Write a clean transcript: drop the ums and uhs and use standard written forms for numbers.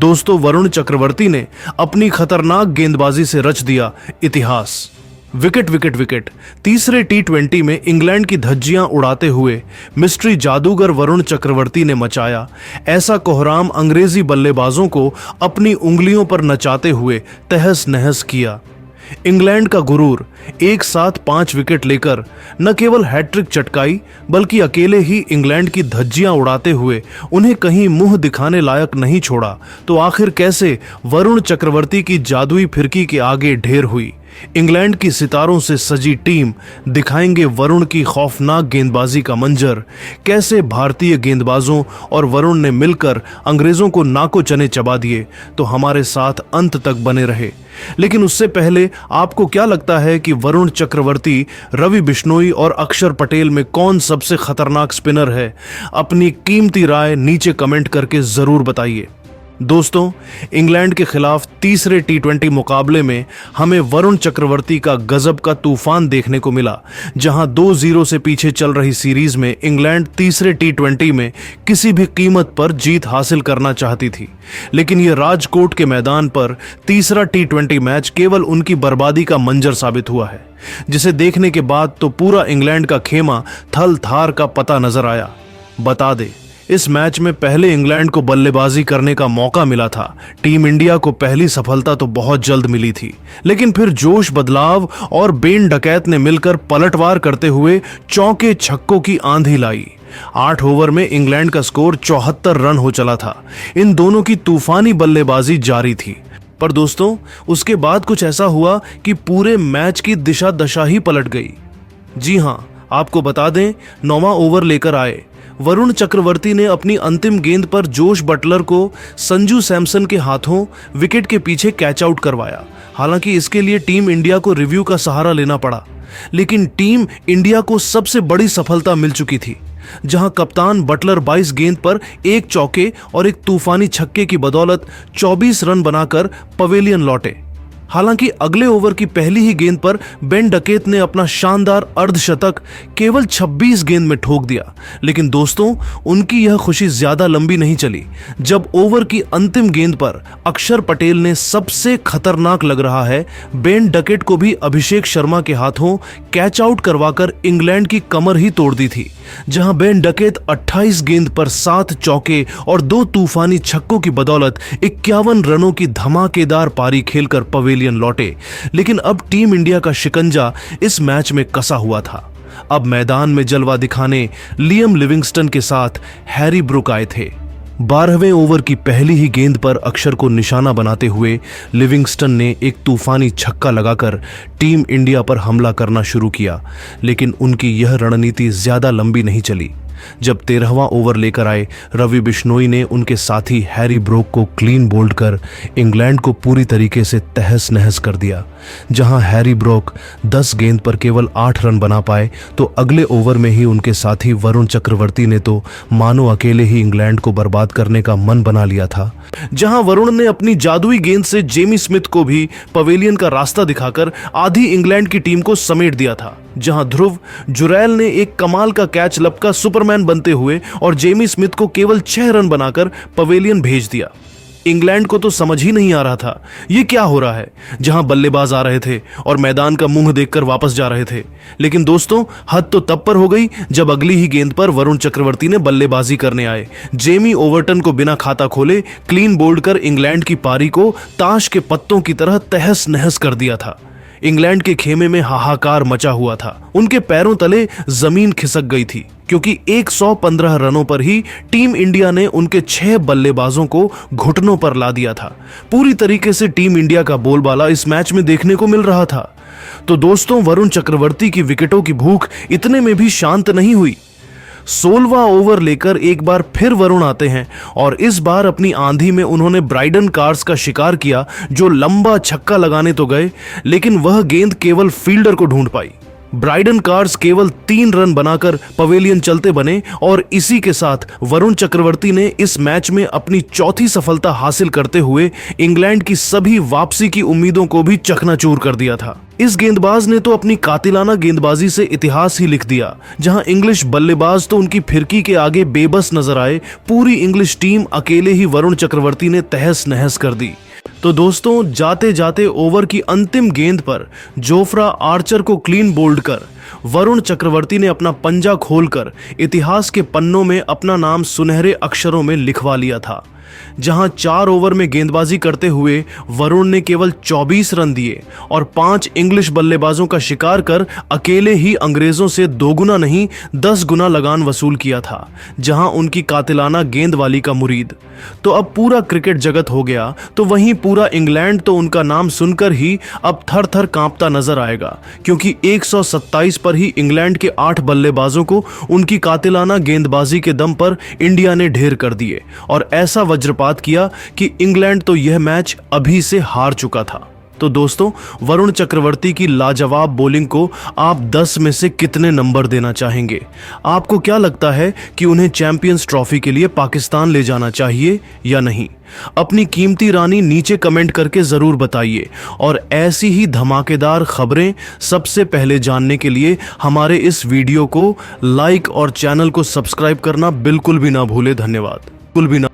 दोस्तों, वरुण चक्रवर्ती ने अपनी खतरनाक गेंदबाजी से रच दिया इतिहास। Wicket wicket wicket. तीसरे टी20 में इंग्लैंड की धज्जियां उड़ाते हुए मिस्ट्री जादूगर वरुण चक्रवर्ती ने मचाया ऐसा कोहराम, अंग्रेजी बल्लेबाजों को अपनी उंगलियों पर नचाते हुए तहस नहस किया। इंग्लैंड का गुरूर एक साथ 5 विकेट लेकर न केवल हैट्रिक चटकाई, बल्कि अकेले ही इंग्लैंड की धज्जियां उड़ाते हुए उन्हें कहीं मुंह दिखाने लायक नहीं छोड़ा। तो आखिर कैसे वरुण चक्रवर्ती की जादुई फिरकी के आगे ढेर हुई। इंग्लैंड की सितारों से सजी टीम दिखाएंगे वरुण की खौफनाक गेंदबाजी का मंजर। कैसे भारतीय गेंदबाजों और वरुण ने मिलकर अंग्रेजों को नाको चने चबा दिए। तो हमारे साथ अंत तक बने रहे। लेकिन उससे पहले आपको क्या लगता है कि वरुण चक्रवर्ती, रवि बिश्नोई और अक्षर पटेल में कौन सबसे खतरनाक स्पिनर है? अपनी कीमती राय नीचे कमेंट करके जरूर बताइए। दोस्तों, इंग्लैंड के खिलाफ तीसरे टी20 मुकाबले में हमें वरुण चक्रवर्ती का गजब का तूफान देखने को मिला। जहां 2-0 से पीछे चल रही सीरीज में इंग्लैंड तीसरे टी20 में किसी भी कीमत पर जीत हासिल करना चाहती थी, लेकिन यह राजकोट के मैदान पर तीसरा टी20 मैच केवल उनकी बर्बादी का मंजर साबित हुआ है, जिसे देखने के बाद तो पूरा इंग्लैंड का खेमा थल थार का पता नजर आया। बता दे, इस मैच में पहले इंग्लैंड को बल्लेबाजी करने का मौका मिला था। टीम इंडिया को पहली सफलता तो बहुत जल्द मिली थी, लेकिन फिर जोश, बदलाव और बेन डकैत ने मिलकर पलटवार करते हुए चौके छक्कों की आंधी लाई। 8 ओवर में इंग्लैंड का स्कोर 74 रन हो चला था। इन दोनों की तूफानी बल्लेबाजी जारी थी। पर दोस्तों, उसके बाद कुछ ऐसा हुआ कि पूरे मैच की दिशा दशा ही पलट गई। जी हां, आपको बता दें, 9वां ओवर लेकर आए वरुण चक्रवर्ती ने अपनी अंतिम गेंद पर जोश बटलर को संजू सैमसन के हाथों विकेट के पीछे कैच आउट करवाया। हालांकि इसके लिए टीम इंडिया को रिव्यू का सहारा लेना पड़ा, लेकिन टीम इंडिया को सबसे बड़ी सफलता मिल चुकी थी, जहां कप्तान बटलर 22 गेंद पर 1 चौके और 1 तूफानी छक्के की बदौलत 24 रन बनाकर पवेलियन लौटे। हालांकि अगले ओवर की पहली ही गेंद पर बेन डकैत ने अपना शानदार अर्धशतक केवल 26 गेंद में ठोक दिया। लेकिन दोस्तों, उनकी यह खुशी ज्यादा लंबी नहीं चली, जब ओवर की अंतिम गेंद पर अक्षर पटेल ने सबसे खतरनाक लग रहा है बेन डकैत को भी अभिषेक शर्मा के हाथों कैच आउट करवाकर इंग्लैंड की कमर ही तोड़ दी थी। जहां बेन डकैत 28 गेंद पर 7 चौके और 2 तूफानी छक्कों की बदौलत 51 रनों की धमाकेदार पारी खेलकर पवेलियन लौटे। लेकिन अब टीम इंडिया का शिकंजा इस मैच में कसा हुआ था। अब मैदान में जलवा दिखाने लियम लिविंगस्टन के साथ हैरी ब्रूक आए थे। 12वें ओवर की पहली ही गेंद पर अक्षर को निशाना बनाते हुए लिविंगस्टन ने एक तूफानी छक्का लगाकर टीम इंडिया पर हमला करना शुरू किया। लेकिन उनकी यह रणनीति ज्यादा लंबी नहीं चली। जब 13वां ओवर लेकर आए रवि बिश्नोई ने उनके साथी हैरी ब्रोक को क्लीन बोल्ड कर इंग्लैंड को पूरी तरीके से तहस नहस कर दिया। जहां हैरी ब्रोक 10 गेंद पर केवल 8 रन बना पाए, तो अगले ओवर में ही उनके साथी वरुण चक्रवर्ती ने तो मानो अकेले ही इंग्लैंड को बर्बाद करने का मन बना लिया था। जहां वरुण ने अपनी जादुई गेंद से जेमी स्मिथ को भी पवेलियन का रास्ता दिखाकर आधी इंग्लैंड की टीम को समेट दिया था। जहां ध्रुव जुरैल ने एक कमाल का कैच लपका सुपरमैन बनते हुए और जेमी स्मिथ को केवल 6 रन बनाकर पवेलियन भेज दिया। इंग्लैंड को तो समझ ही नहीं आ रहा था ये क्या हो रहा है, जहां बल्लेबाज आ रहे थे और मैदान का मुंह देखकर वापस जा रहे थे। लेकिन दोस्तों, हद तो तब पर हो गई जब अगली ही गेंद पर वरुण चक्रवर्ती ने बल्लेबाजी करने आए। जेमी ओवर्टन को बिना खाता खोले क्लीन बोल्ड कर इंग्लैंड की पारी को ताश के पत्तों की तरह तहस नहस कर दिया था। इंग्लैंड के खेमे में हाहाकार मचा हुआ था। उनके पैरों तले जमीन खिसक गई थी, क्योंकि 115 रनों पर ही टीम इंडिया ने उनके 6 बल्लेबाजों को घुटनों पर ला दिया था। पूरी तरीके से टीम इंडिया का बोलबाला इस मैच में देखने को मिल रहा था। तो दोस्तों, वरुण चक्रवर्ती की विकेटों की भूख इतने में भी शांत नहीं हुई। 16वां ओवर लेकर एक बार फिर वरुण आते हैं और इस बार अपनी आंधी में उन्होंने ब्राइडन कार्स का शिकार किया, जो लंबा छक्का लगाने तो गए, लेकिन वह गेंद केवल फील्डर को ढूंढ पाई। ब्राइडन कार्स केवल 3 रन बनाकर पवेलियन चलते बने और इसी के साथ वरुण चक्रवर्ती ने इस मैच में अपनी चौथी सफलता हासिल करते हुए इंग्लैंड की सभी वापसी की उम्मीदों को भी चकनाचूर कर दिया था। इस गेंदबाज ने तो अपनी कातिलाना गेंदबाजी से इतिहास ही लिख दिया। जहां इंग्लिश बल्लेबाज तो उनकी फिरकी के आगे बेबस नजर आए, पूरी इंग्लिश टीम अकेले ही वरुण चक्रवर्ती ने तहस नहस कर दी। तो दोस्तों, जाते जाते ओवर की अंतिम गेंद पर जोफ्रा आर्चर को क्लीन बोल्ड कर वरुण चक्रवर्ती ने अपना पंजा खोलकर इतिहास के पन्नों में अपना नाम सुनहरे अक्षरों में लिखवा लिया था। जहां 4 ओवर में गेंदबाजी करते हुए वरुण ने केवल 24 रन दिए और 5 इंग्लिश बल्लेबाजों का शिकार कर अकेले ही अंग्रेजों से 2 गुना नहीं 10 गुना लगान वसूल किया था। जहां उनकी कातिलाना गेंदवाली का मुरीद तो अब पूरा क्रिकेट जगत हो गया, तो वहीं पूरा इंग्लैंड तो उनका नाम सुनकर ही अब थर थर कांपता नजर आएगा, क्योंकि 127 पर ही इंग्लैंड के 8 बल्लेबाजों को उनकी कातिलाना गेंदबाजी के दम पर इंडिया ने ढेर कर दिए और ऐसा वज्रपात किया कि इंग्लैंड तो यह मैच अभी से हार चुका था। तो दोस्तों, वरुण चक्रवर्ती की लाजवाब बॉलिंग को आप 10 में से कितने नंबर देना चाहेंगे? आपको क्या लगता है कि उन्हें चैंपियंस ट्रॉफी के लिए पाकिस्तान ले जाना चाहिए या नहीं? अपनी कीमती रानी नीचे कमेंट करके जरूर बताइए और ऐसी ही धमाकेदार खबरें सबसे पहले जानने के लिए हमारे इस वीडियो को लाइक और चैनल को सब्सक्राइब करना बिल्कुल भी ना भूले। धन्यवाद। बिल्कुल भी ना